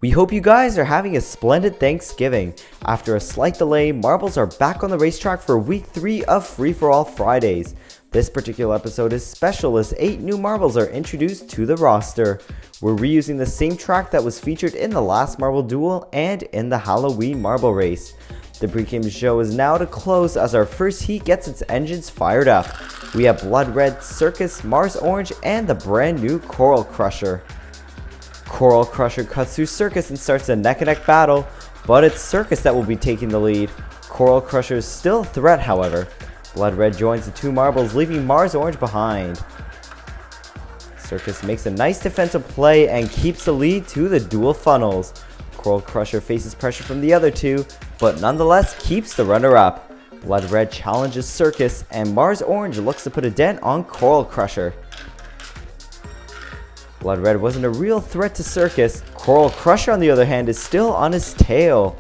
We hope you guys are having a splendid Thanksgiving. After a slight delay, marbles are back on the racetrack for week 3 of Free For All Fridays. This particular episode is special as 8 new marbles are introduced to the roster. We're reusing the same track that was featured in the last Marble Duel and in the Halloween Marble Race. The pregame show is now to close as our first heat gets its engines fired up. We have Blood Red, Circus, Mars Orange, and the brand new Coral Crusher. Coral Crusher cuts through Circus and starts a neck-and-neck battle, but it's Circus that will be taking the lead. Coral Crusher is still a threat, however. Blood Red joins the 2 marbles, leaving Mars Orange behind. Circus makes a nice defensive play and keeps the lead to the dual funnels. Coral Crusher faces pressure from the other 2, but nonetheless keeps the runner-up. Blood Red challenges Circus, and Mars Orange looks to put a dent on Coral Crusher. Blood Red wasn't a real threat to Circus. Coral Crusher, on the other hand, is still on his tail.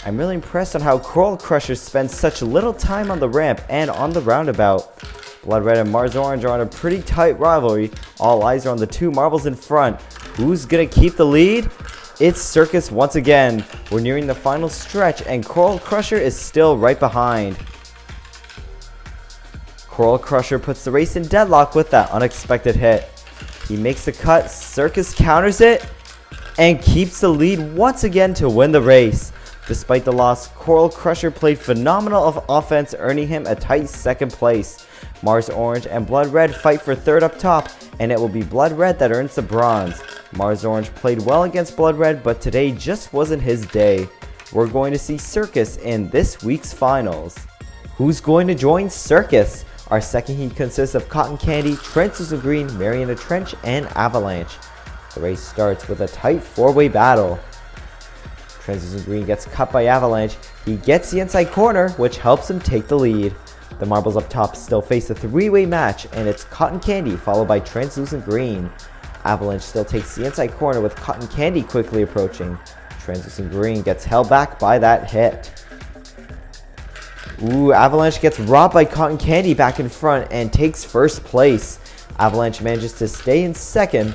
I'm really impressed on how Coral Crusher spends such little time on the ramp and on the roundabout. Blood Red and Mars Orange are on a pretty tight rivalry. All eyes are on the 2 marbles in front. Who's gonna keep the lead? It's Circus once again. We're nearing the final stretch and Coral Crusher is still right behind. Coral Crusher puts the race in deadlock with that unexpected hit. He makes the cut, Circus counters it, and keeps the lead once again to win the race. Despite the loss, Coral Crusher played phenomenal of offense, earning him a tight 2nd place. Mars Orange and Blood Red fight for 3rd up top, and it will be Blood Red that earns the bronze. Mars Orange played well against Blood Red, but today just wasn't his day. We're going to see Circus in this week's finals. Who's going to join Circus? Our 2nd heat consists of Cotton Candy, Translucent Green, Mariana Trench, and Avalanche. The race starts with a tight 4-way battle. Translucent Green gets cut by Avalanche. He gets the inside corner, which helps him take the lead. The marbles up top still face a 3-way match, and it's Cotton Candy followed by Translucent Green. Avalanche still takes the inside corner with Cotton Candy quickly approaching. Translucent Green gets held back by that hit. Avalanche gets robbed by Cotton Candy back in front and takes 1st place. Avalanche manages to stay in 2nd.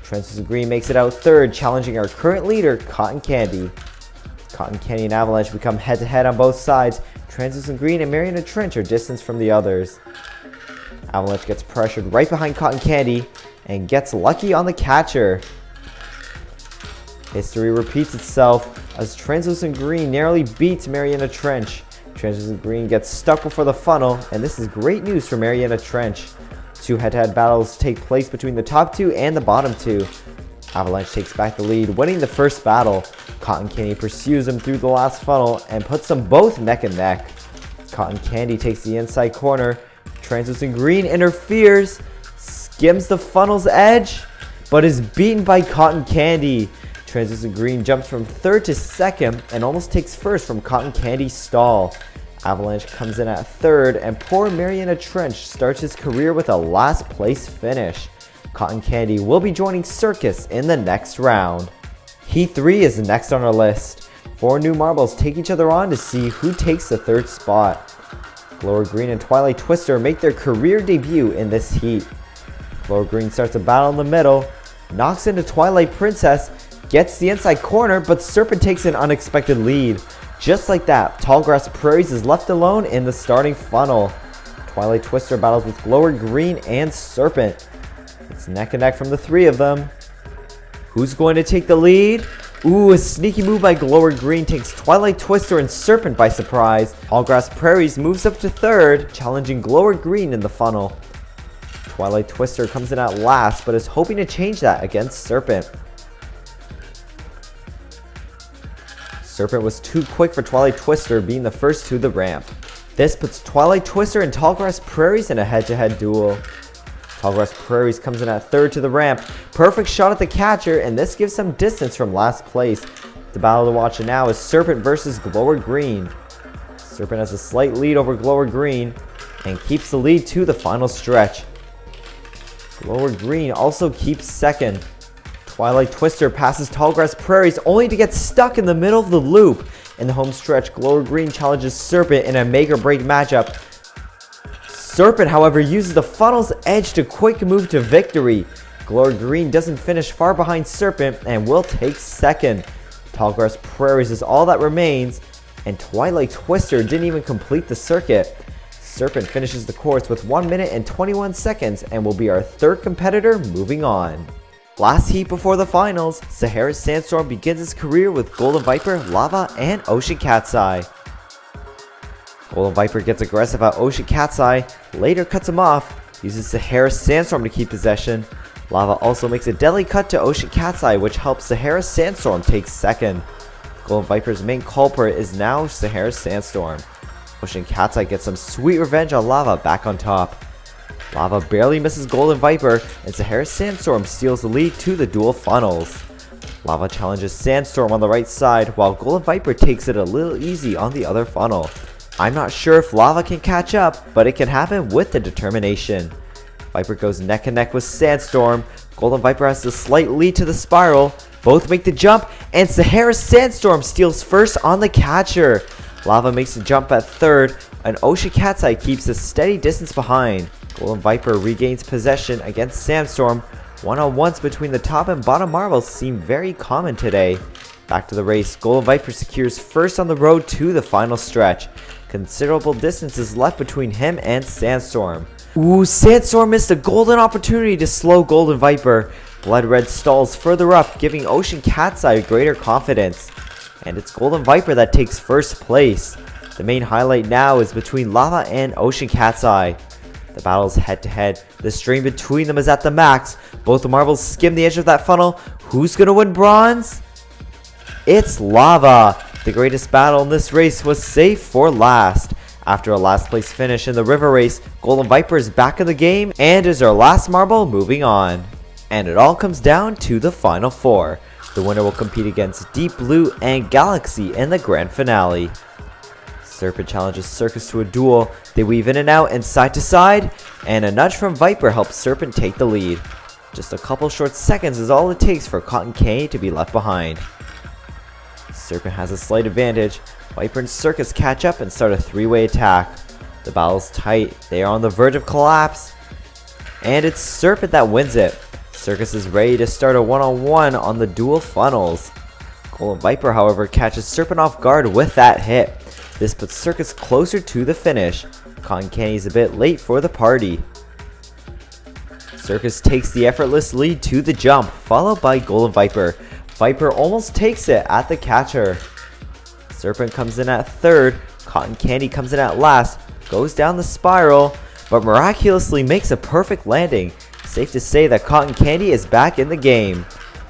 Translucent Green makes it out 3rd, challenging our current leader, Cotton Candy. Cotton Candy and Avalanche become head-to-head on both sides. Translucent Green and Mariana Trench are distanced from the others. Avalanche gets pressured right behind Cotton Candy and gets lucky on the catcher. History repeats itself as Translucent Green narrowly beats Mariana Trench. Translucent Green gets stuck before the funnel, and this is great news for Mariana Trench. 2 head-to-head battles take place between the top 2 and the bottom 2. Avalanche takes back the lead, winning the 1st battle. Cotton Candy pursues him through the last funnel and puts them both neck and neck. Cotton Candy takes the inside corner. Translucent Green interferes, skims the funnel's edge, but is beaten by Cotton Candy. Translucent Green jumps from 3rd to 2nd and almost takes 1st from Cotton Candy's stall. Avalanche comes in at 3rd, and poor Mariana Trench starts his career with a last place finish. Cotton Candy will be joining Circus in the next round. Heat 3 is next on our list. 4 new marbles take each other on to see who takes the 3rd spot. Glower Green and Twilight Twister make their career debut in this heat. Glower Green starts a battle in the middle, knocks into Twilight Princess, gets the inside corner, but Serpent takes an unexpected lead. Just like that, Tallgrass Prairies is left alone in the starting funnel. Twilight Twister battles with Glower Green and Serpent. It's neck and neck from the 3 of them. Who's going to take the lead? A sneaky move by Glower Green takes Twilight Twister and Serpent by surprise. Tallgrass Prairies moves up to 3rd, challenging Glower Green in the funnel. Twilight Twister comes in at last, but is hoping to change that against Serpent. Serpent was too quick for Twilight Twister, being the first to the ramp. This puts Twilight Twister and Tallgrass Prairies in a head-to-head duel. Tallgrass Prairies comes in at 3rd to the ramp. Perfect shot at the catcher, and this gives some distance from last place. The battle to watch now is Serpent versus Glower Green. Serpent has a slight lead over Glower Green and keeps the lead to the final stretch. Glower Green also keeps 2nd. Twilight Twister passes Tallgrass Prairies only to get stuck in the middle of the loop. In the home stretch, Glower Green challenges Serpent in a make-or-break matchup. Serpent, however, uses the funnel's edge to quick move to victory. Glory Green doesn't finish far behind Serpent and will take second. Tallgrass Prairies is all that remains, and Twilight Twister didn't even complete the circuit. Serpent finishes the course with 1 minute and 21 seconds and will be our third competitor moving on. Last heat before the finals, Sahara Sandstorm begins his career with Golden Viper, Lava, and Ocean Cat's Eye. Golden Viper gets aggressive at Ocean Cat's Eye, later cuts him off, uses Sahara Sandstorm to keep possession. Lava also makes a deadly cut to Ocean Cat's Eye, which helps Sahara Sandstorm take second. Golden Viper's main culprit is now Sahara Sandstorm. Ocean Cat's Eye gets some sweet revenge on Lava back on top. Lava barely misses Golden Viper, and Sahara Sandstorm steals the lead to the dual funnels. Lava challenges Sandstorm on the right side, while Golden Viper takes it a little easy on the other funnel. I'm not sure if Lava can catch up, but it can happen with the determination. Viper goes neck and neck with Sandstorm. Golden Viper has a slight lead to the spiral. Both make the jump, and Sahara Sandstorm steals first on the catcher. Lava makes the jump at third, and Ocean Cat's Eye keeps a steady distance behind. Golden Viper regains possession against Sandstorm. One-on-ones between the top and bottom marbles seem very common today. Back to the race, Golden Viper secures first on the road to the final stretch. Considerable distance is left between him and Sandstorm. Ooh, Sandstorm missed a golden opportunity to slow Golden Viper. Blood Red stalls further up, giving Ocean Cat's Eye greater confidence. And it's Golden Viper that takes first place. The main highlight now is between Lava and Ocean Cat's Eye. The battle is head to head. The strain between them is at the max. Both the marbles skim the edge of that funnel. Who's gonna win bronze? It's Lava. The greatest battle in this race was saved for last. After a last place finish in the river race, Golden Viper is back in the game and is our last marble moving on. And it all comes down to the final four. The winner will compete against Deep Blue and Galaxy in the grand finale. Serpent challenges Circus to a duel. They weave in and out and side to side, and a nudge from Viper helps Serpent take the lead. Just a couple short seconds is all it takes for Cotton Candy to be left behind. Serpent has a slight advantage. Viper and Circus catch up and start a three-way attack. The battle's tight. They are on the verge of collapse, and it's Serpent that wins it. Circus is ready to start a one-on-one on the dual funnels. Golden Viper, however, catches Serpent off guard with that hit. This puts Circus closer to the finish. Cotton Candy is a bit late for the party. Circus takes the effortless lead to the jump, followed by Golden Viper. Viper almost takes it at the catcher. Serpent comes in at third. Cotton Candy comes in at last, goes down the spiral, but miraculously makes a perfect landing. Safe to say that Cotton Candy is back in the game.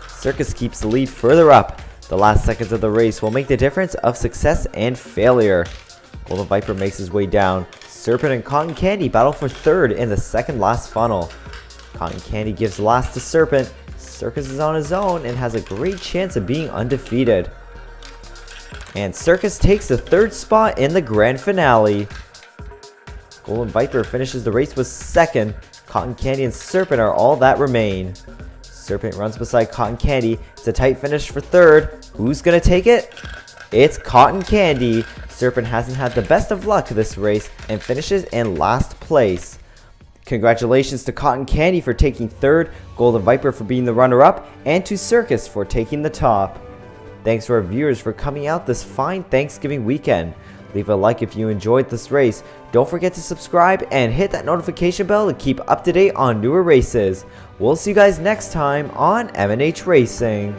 Circus keeps the lead further up. The last seconds of the race will make the difference of success and failure. Golden Viper makes his way down. Serpent and Cotton Candy battle for third in the second last funnel. Cotton Candy gives last to Serpent. Circus is on his own and has a great chance of being undefeated. And Circus takes the third spot in the grand finale. Golden Viper finishes the race with second. Cotton Candy and Serpent are all that remain. Serpent runs beside Cotton Candy. It's a tight finish for third. Who's gonna take it? It's Cotton Candy. Serpent hasn't had the best of luck this race and finishes in last place. Congratulations to Cotton Candy for taking third, Golden Viper for being the runner-up, and to Circus for taking the top. Thanks to our viewers for coming out this fine Thanksgiving weekend. Leave a like if you enjoyed this race. Don't forget to subscribe and hit that notification bell to keep up to date on newer races. We'll see you guys next time on M&H Racing.